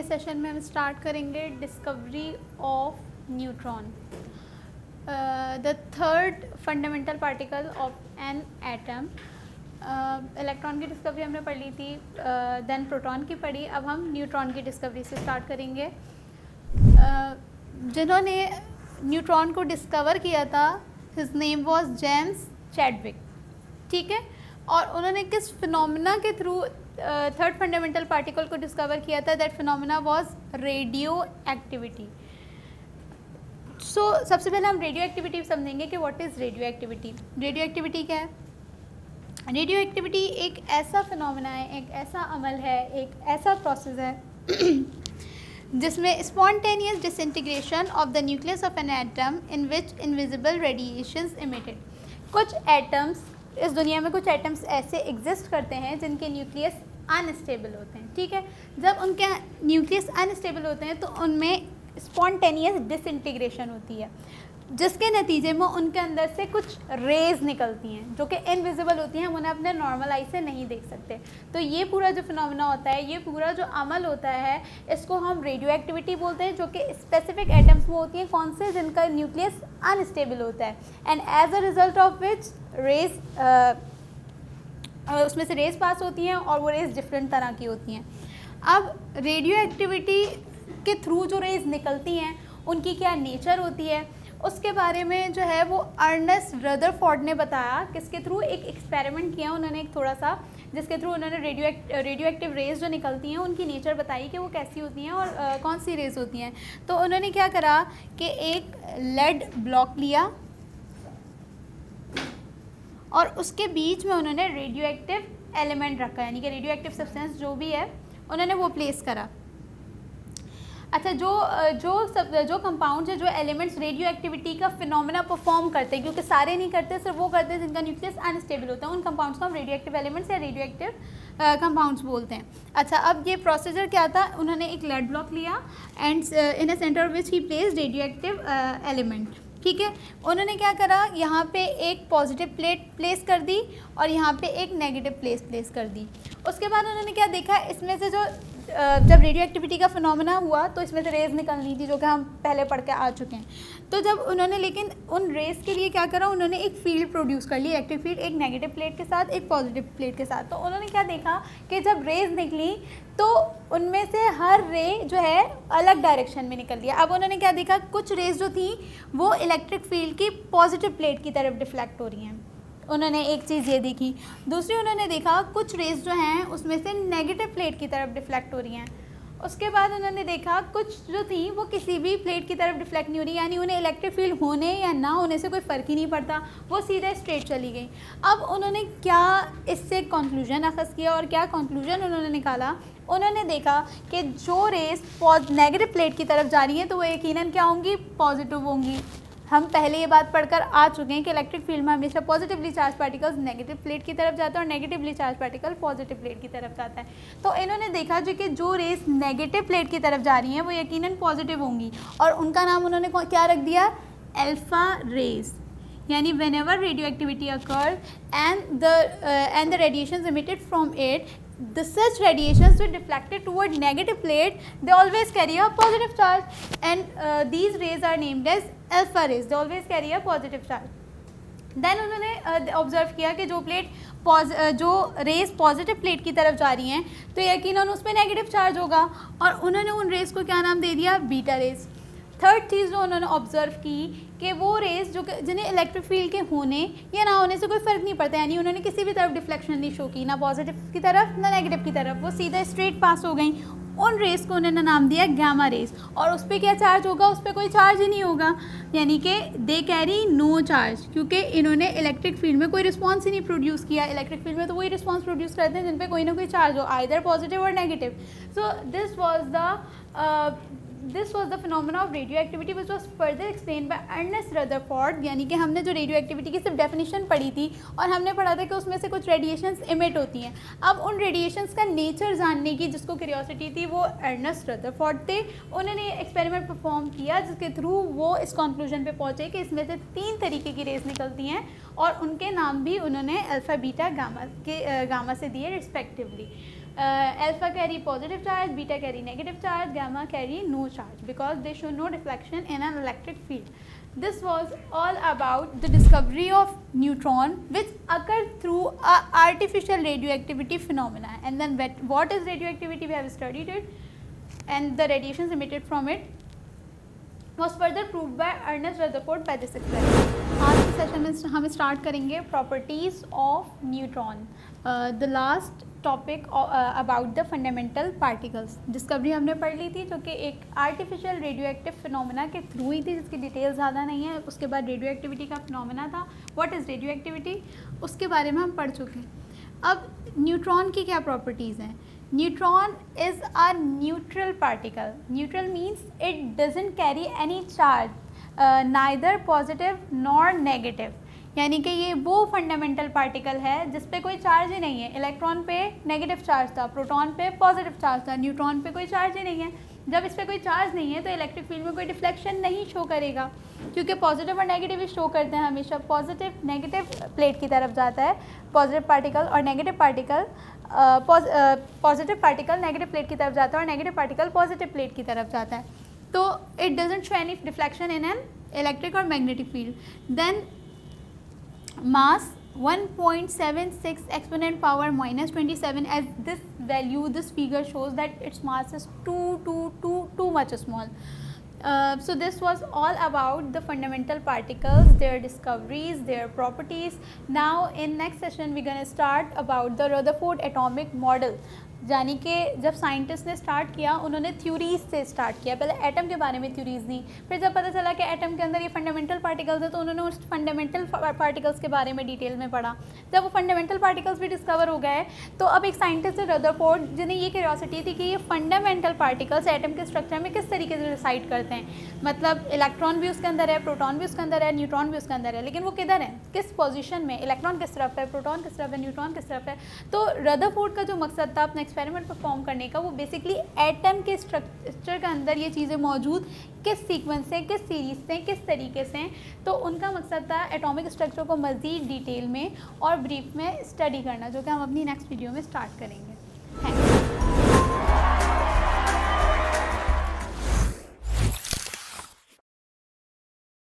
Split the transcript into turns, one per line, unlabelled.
के सेशन में हम स्टार्ट करेंगे discovery of neutron, the third fundamental particle of an atom. Electron की डिस्कवरी हमने पढ़ ली थी, देन प्रोटॉन की पढ़ी, अब हम न्यूट्रॉन की डिस्कवरी से स्टार्ट करेंगे। जिन्होंने न्यूट्रॉन को डिस्कवर किया था, his name was James Chadwick, ठीक है। और उन्होंने किस फिनोमेना के थ्रू थर्ड फंडामेंटल पार्टिकल को डिस्कवर किया था? That phenomena was radioactivity. So सबसे पहले हम रेडियो एक्टिविटी समझेंगे कि what is radioactivity. Radioactivity क्या है? रेडियो एक्टिविटी एक ऐसा फिनोमेना है, एक ऐसा अमल है, एक ऐसा प्रोसेस है जिसमें spontaneous disintegration of the nucleus of an atom in which invisible radiations emitted. कुछ एटम्स, इस दुनिया में कुछ एटम्स ऐसे एग्जिस्ट करते हैं जिनके न्यूक्लियस अनस्टेबल होते हैं, ठीक है। जब उनके न्यूक्लियस अनस्टेबल होते हैं तो उनमें स्पॉन्टेनियस डिसइंटीग्रेशन होती है, जिसके नतीजे में उनके अंदर से कुछ रेज निकलती हैं जो कि इनविजिबल होती हैं, हम उन्हें अपने नॉर्मल आई से नहीं देख सकते। तो ये पूरा जो फिनोमेना होता है, ये पूरा जो अमल होता है, इसको हम रेडियो एक्टिविटी बोलते हैं, जो कि स्पेसिफिक एटम्स में होती हैं, कौन से, जिनका न्यूक्लियस अनस्टेबल होता है, and as a result of which rays उसमें से रेज पास होती हैं और वो रेज डिफरेंट तरह की होती हैं। अब रेडियो एक्टिविटी के थ्रू जो रेज निकलती हैं उनकी क्या नेचर होती है, उसके बारे में जो है वो अर्नेस्ट रदरफोर्ड ने बताया। किसके थ्रू? एक एक्सपेरिमेंट किया उन्होंने एक थोड़ा सा, जिसके थ्रू उन्होंने रेडियो एक्टिव रेज जो निकलती हैं उनकी नेचर बताई कि वो कैसी होती हैं और कौन सी रेज होती हैं। तो उन्होंने क्या करा कि एक लेड ब्लॉक लिया और उसके बीच में उन्होंने रेडियो एक्टिव एलिमेंट रखा, यानी कि रेडियो एक्टिव सब्सटेंस जो भी है उन्होंने वो प्लेस करा। अच्छा, जो कंपाउंड्स है, जो एलिमेंट्स रेडियो एक्टिविटी का फिनोमेना परफॉर्म करते हैं, क्योंकि सारे नहीं करते, सिर्फ वो करते हैं जिनका न्यूक्लियस अनस्टेबल होता है, उन कंपाउंड्स को हम रेडियो एक्टिव एलिमेंट्स या रेडियो एक्टिव कंपाउंड्स बोलते हैं। अच्छा, अब ये प्रोसीजर क्या था? उन्होंने एक लेड ब्लॉक लिया and in a centre which he place radio active element, ठीक है। उन्होंने क्या करा, यहाँ पे एक पॉजिटिव प्लेट प्लेस कर दी और यहाँ पे एक नेगेटिव प्लेस कर दी। उसके बाद उन्होंने क्या देखा, इसमें से जो जब रेडियो एक्टिविटी का फिनोमेना हुआ तो इसमें से रेज निकलनी थी, जो कि हम पहले पढ़ के आ चुके हैं। तो जब उन्होंने लेकिन उन रेज के लिए क्या करा, उन्होंने एक फील्ड प्रोड्यूस कर ली, इलेक्ट्रिक फील्ड, एक नेगेटिव प्लेट के साथ, एक पॉजिटिव प्लेट के साथ। तो उन्होंने क्या देखा कि जब रेज निकली तो उनमें से हर रे जो है अलग डायरेक्शन में निकल लिया। अब उन्होंने क्या देखा, कुछ रेज जो थी वो इलेक्ट्रिक फील्ड की पॉजिटिव प्लेट की तरफ डिफ्लेक्ट हो रही हैं, उन्होंने एक चीज़ ये देखी। दूसरी उन्होंने देखा कुछ रेज जो हैं उसमें से नेगेटिव प्लेट की तरफ डिफ्लेक्ट हो रही हैं। उसके बाद उन्होंने देखा कुछ जो थी वो किसी भी प्लेट की तरफ डिफ्लेक्ट नहीं हो रही, यानी उन्हें इलेक्ट्रिक फील्ड होने या ना होने से कोई फ़र्क ही नहीं पड़ता, वो सीधे स्ट्रेट चली गई। अब उन्होंने क्या इससे कंक्लूजन अखज़ किया और क्या कंक्लूजन उन्होंने निकाला? उन्होंने देखा कि जो रेस नेगेटिव प्लेट की तरफ जा रही हैं तो वो यकीनन क्या होंगी? पॉजिटिव होंगी। हम पहले ये बात पढ़कर आ चुके हैं कि इलेक्ट्रिक फील्ड में हमेशा positively charge particles negative plate की तरफ जाता है और negatively charge particle positive plate की तरफ जाता है। तो इन्होंने देखा जो कि जो रेस नेगेटिव प्लेट की तरफ जा रही हैं वो यकीनन पॉजिटिव होंगी, और उनका नाम उन्होंने क्या रख दिया? Alpha rays. यानी whenever radioactivity occurs and the radiations emitted from it, the such radiations will deflected toward negative plate, they always carry a positive charge, and these rays are named as alpha rays, they always carry a positive charge. Then उन्होंने observe किया कि जो race positive plate की तरफ जा रही हैं तो यकीनन उस पर नेगेटिव चार्ज होगा, और उन्होंने उन रेस को क्या नाम दे दिया? Beta race. थर्ड चीज़ जो उन्होंने ऑब्जर्व की कि वो रेस जो जिन्हें इलेक्ट्रिक फील्ड के होने या ना होने से कोई फ़र्क नहीं पड़ता, यानी उन्होंने किसी भी तरफ डिफ्लेक्शन नहीं शो की, ना पॉजिटिव की तरफ ना नेगेटिव की तरफ, वो सीधा स्ट्रेट पास हो गई। उन रेस को उन्होंने नाम दिया गामा रेस, और उस पर क्या चार्ज होगा? उस पर कोई चार्ज ही नहीं होगा, यानी कि दे कैरी नो चार्ज, क्योंकि इन्होंने इलेक्ट्रिक फील्ड में कोई रिस्पॉन्स ही नहीं प्रोड्यूस किया। इलेक्ट्रिक फील्ड में तो वही रिस्पॉन्स प्रोड्यूस करते हैं जिन पे कोई ना कोई चार्ज हो, आइदर पॉजिटिव और negative. So this was the phenomena of radioactivity which was further explained by Ernest Rutherford। यानी कि हमने जो रेडियो एक्टिविटी की सिर्फ डेफिनेशन पढ़ी थी और हमने पढ़ा था कि उसमें से कुछ रेडिएशंस इमिट होती हैं। अब उन रेडिएशंस का नेचर जानने की जिसको क्यूरियोसिटी थी वो अर्नेस्ट रदरफोर्ड थे। उन्होंने एक्सपेरिमेंट परफॉर्म किया जिसके थ्रू वो इस कंक्लूजन पे पहुँचे कि इसमें से 3 तरीके की रेस निकलती हैं और उनके नाम भी उन्होंने अल्फ़ा बीटा गामा से दिए respectively. Alpha carry positive charge, beta carry negative charge, gamma carry no charge because they show no reflection in an electric field. This was all about the discovery of neutron which occurred through a artificial radioactivity phenomena. And then what is radioactivity, we have studied it, and the radiations emitted from it was further proved by Ernest Rutherford by this experiment. आज के session में हम start करेंगे properties of neutron. The last topic about the fundamental particles. Discovery हमने पढ़ ली थी जो कि एक आर्टिफिशियल रेडियो एक्टिव फिनोमेना के थ्रू ही थी, जिसकी डिटेल ज़्यादा नहीं है. उसके बाद रेडियो एक्टिविटी का फिनोमेना था. व्हाट इज़ रेडियो एक्टिविटी, उसके बारे में हम पढ़ चुके हैं. अब न्यूट्रॉन की क्या प्रॉपर्टीज़ हैं. Neutron is a neutral particle. Neutral means it doesn't carry any charge, neither positive nor negative. यानी कि ये वो फंडामेंटल पार्टिकल है जिस पे कोई चार्ज ही नहीं है. इलेक्ट्रॉन पे नेगेटिव चार्ज था, प्रोटॉन पे पॉजिटिव चार्ज था, न्यूट्रॉन पे कोई चार्ज ही नहीं है. जब इस पर कोई चार्ज नहीं है तो इलेक्ट्रिक फील्ड में कोई डिफ्लेक्शन नहीं शो करेगा, क्योंकि पॉजिटिव और नेगेटिव ही शो करते हैं हमेशा. पॉजिटिव नेगेटिव प्लेट की तरफ जाता है पॉजिटिव पार्टिकल, और negative particle positive particle negative plate की तरफ जाता है और नेगेटिव पार्टिकल पॉजिटिव प्लेट की तरफ जाता है. तो it doesn't show any deflection in an electric और magnetic field. Then mass 1.76 exponent power minus 27, as this figure shows that its mass is too much small. So this was all about the fundamental particles, their discoveries, their properties. Now in next session we're going to start about the Rutherford atomic model. यानी कि जब scientist ने start किया उन्होंने theories से start किया. पहले atom के बारे में थ्योरीज दी, फिर जब पता चला कि एटम के अंदर ये फंडामेंटल पार्टिकल्स है तो उन्होंने उस फंडामेंटल पार्टिकल्स के बारे में डिटेल में पढ़ा. जब वो फंडामेंटल पार्टिकल्स भी डिस्कवर हो गए तो अब एक साइंटिस्ट है रदरफोर्ड, जिन्हें ये क्यूरियोसिटी थी कि ये फंडामेंटल पार्टिकल्स एटम के स्ट्रक्चर में किस तरीके से रिसाइड करते हैं. मतलब इलेक्ट्रॉन भी उसके अंदर है, प्रोटॉन भी उसके अंदर है, न्यूट्रॉन भी उसके अंदर है, लेकिन वो किधर है, किस पोजीशन में, इलेक्ट्रॉन किस तरफ है, प्रोटॉन किस तरफ है, न्यूट्रॉन किस तरफ है. तो रदरफोर्ड का जो मकसद था अपना एक्सपेरिमेंट परफॉर्म करने का, वो बेसिकली एटम के स्ट्रक्चर के अंदर ये चीज़ें मौजूद किस सीक्वेंस से, किस सीरीज से, किस तरीके से. तो उनका मकसद था एटॉमिक स्ट्रक्चर को मज़ीद डिटेल में और ब्रीफ में स्टडी करना, जो कि हम अपनी नेक्स्ट वीडियो में स्टार्ट करेंगे.